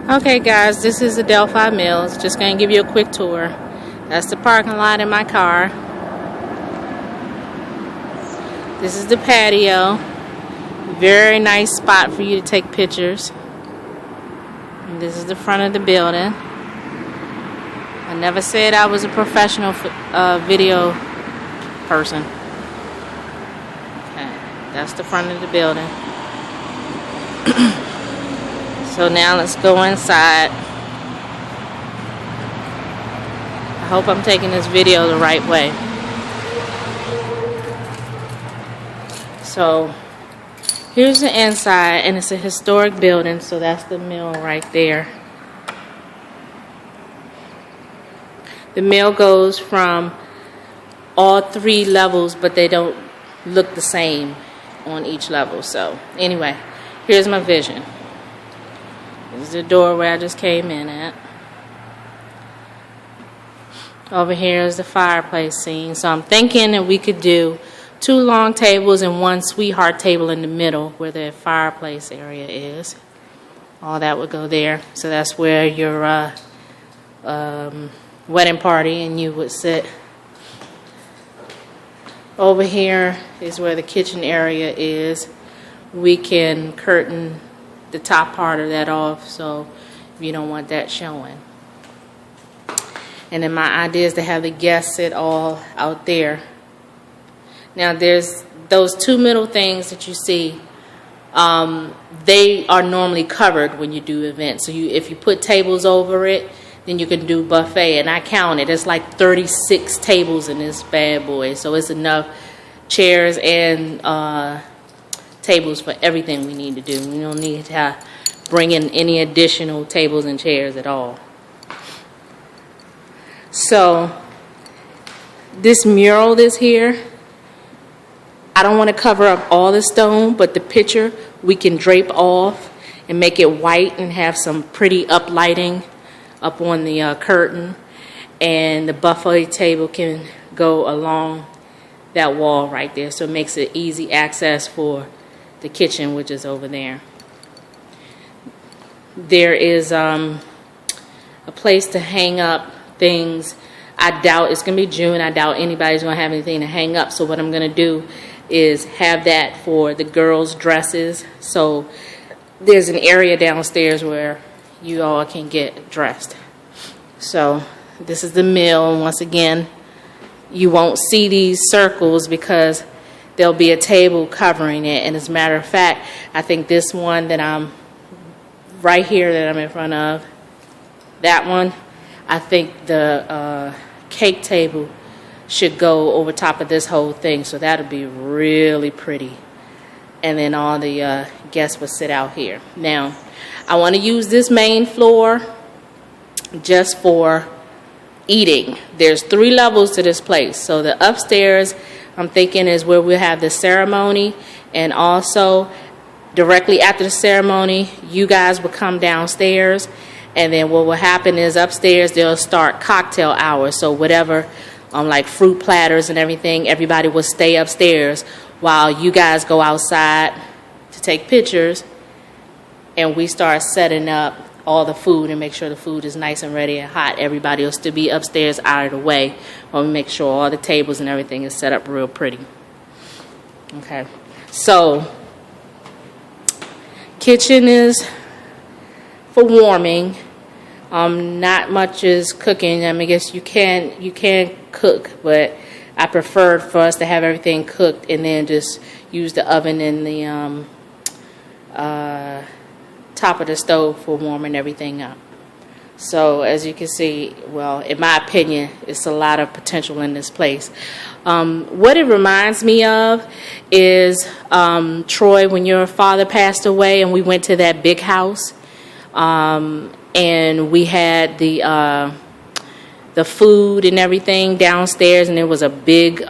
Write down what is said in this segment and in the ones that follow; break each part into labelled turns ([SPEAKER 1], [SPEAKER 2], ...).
[SPEAKER 1] Okay guys, this is Adelphi Mills. Just going to give you a quick tour. That's the parking lot in my car. This is the patio. Very nice spot for you to take pictures. And this is the front of the building. I never said I was a professional video person. Okay, that's the front of the building. So now let's go inside. I hope I'm taking this video the right way. So here's the inside, and it's a historic building, so that's the mill right there. The mill goes from all 3 levels, but they don't look the same on each level. So anyway, here's my vision. This is the door where I just came in at. Over here is the fireplace scene. So I'm thinking that we could do 2 long tables and 1 sweetheart table in the middle where the fireplace area is. All that would go there. So that's where your wedding party and you would sit. Over here is where the kitchen area is. We can curtain the top part of that off, so you don't want that showing. And then my idea is to have the guests sit all out there. Now there's those 2 middle things that you see. They are normally covered when you do events. So if you put tables over it, then you can do buffet. And I counted. It's like 36 tables in this bad boy. So it's enough chairs and tables for everything we need to do. We don't need to bring in any additional tables and chairs at all. So this mural that's here, I don't want to cover up all the stone, but the picture we can drape off and make it white and have some pretty uplighting up on the curtain, and the buffet table can go along that wall right there, so it makes it easy access for the kitchen, which is over there. There is a place to hang up things. I doubt it's going to be June. I doubt anybody's going to have anything to hang up. So what I'm going to do is have that for the girls' dresses. So there's an area downstairs where you all can get dressed. So this is the mill. And once again, you won't see these circles because there'll be a table covering it. And as a matter of fact, I think this one that I'm right here that I'm in front of, that one, I think the cake table should go over top of this whole thing. So that'll be really pretty. And then all the guests will sit out here. Now, I want to use this main floor just for eating. There's 3 levels to this place. So the upstairs, I'm thinking, is where we'll have the ceremony, and also directly after the ceremony you guys will come downstairs, and then what will happen is upstairs they'll start cocktail hours. So whatever like fruit platters and everything, everybody will stay upstairs while you guys go outside to take pictures, and we start setting up all the food and make sure the food is nice and ready and hot. Everybody will still be upstairs out of the way while we make sure all the tables and everything is set up real pretty. Okay, so kitchen is for warming. Not much is cooking. I mean, I guess you can cook, but I prefer for us to have everything cooked and then just use the oven and the top of the stove for warming everything up. So as you can see, well, in my opinion, it's a lot of potential in this place. What it reminds me of is Troy, when your father passed away and we went to that big house, and we had the food and everything downstairs, and it was a big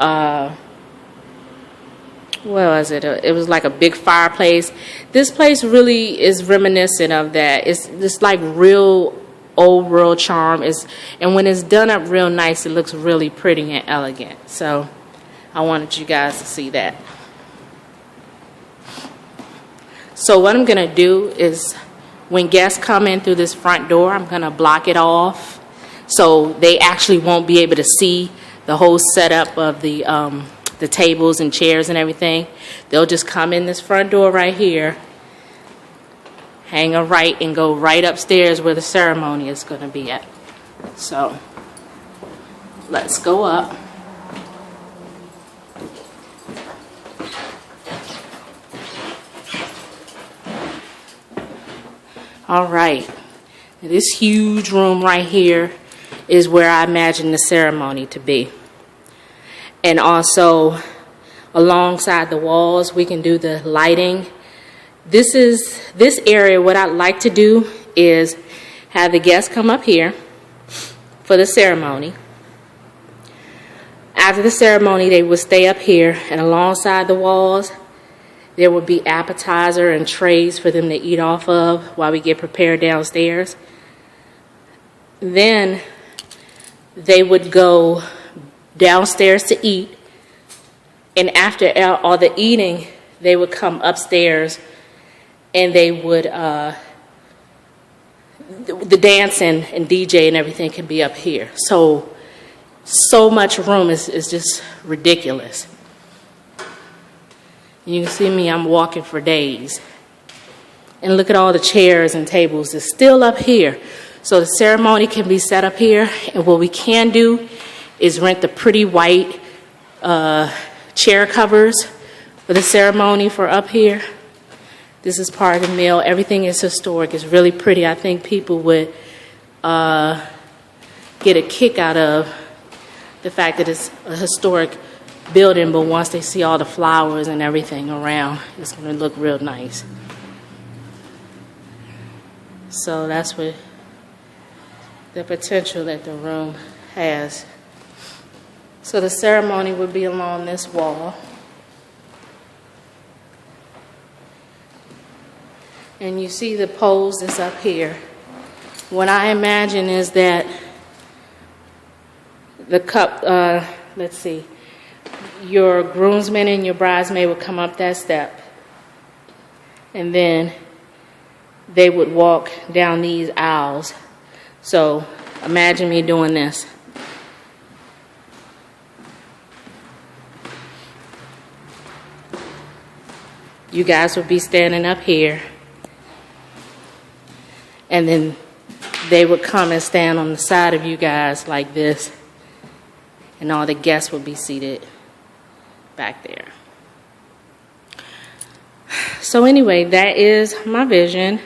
[SPEAKER 1] what was it? It was like a big fireplace. This place really is reminiscent of that. It's like real old world charm. And when it's done up real nice, it looks really pretty and elegant. So I wanted you guys to see that. So what I'm gonna do is when guests come in through this front door, I'm going to block it off so they actually won't be able to see the whole setup of the tables and chairs and everything. They'll just come in this front door right here, hang a right, and go right upstairs where the ceremony is going to be at. So let's go up. All right, this huge room right here is where I imagine the ceremony to be. And also alongside the walls, we can do the lighting. This area, what I'd like to do is have the guests come up here for the ceremony. After the ceremony, they would stay up here, and alongside the walls, there would be appetizer and trays for them to eat off of while we get prepared downstairs. Then they would go downstairs to eat, and after all the eating, they would come upstairs and they would, the dancing and DJ and everything can be up here. So much room is just ridiculous. You can see me, I'm walking for days. And look at all the chairs and tables. It's still up here. So the ceremony can be set up here. And what we can do is rent the pretty white chair covers for the ceremony for up here. This is part of the meal. Everything is historic. It's really pretty. I think people would get a kick out of the fact that it's a historic building, but once they see all the flowers and everything around, it's going to look real nice. So that's what the potential that the room has. So the ceremony would be along this wall. And you see the poles that's up here. What I imagine is that the cup, let's see, your groomsmen and your bridesmaid would come up that step, and then they would walk down these aisles. So imagine me doing this. You guys would be standing up here, and then they would come and stand on the side of you guys like this, and all the guests would be seated back there. So anyway, that is my vision.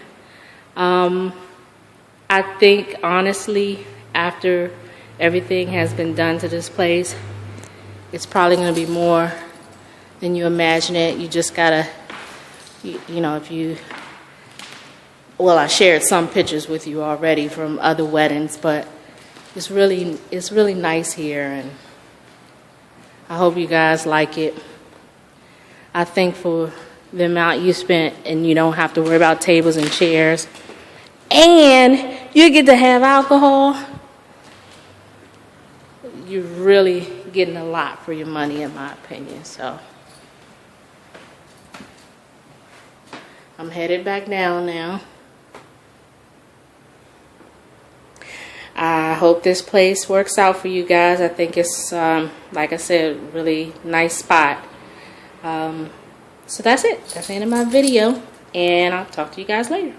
[SPEAKER 1] I think honestly, after everything has been done to this place, it's probably going to be more than you imagine it. You just gotta, you know, well, I shared some pictures with you already from other weddings, but it's really nice here, and I hope you guys like it. I think for the amount you spent, and you don't have to worry about tables and chairs, and you get to have alcohol, you're really getting a lot for your money, in my opinion. So I'm headed back down now. I hope this place works out for you guys. I think it's, like I said, really nice spot. So that's it. That's the end of my video, and I'll talk to you guys later.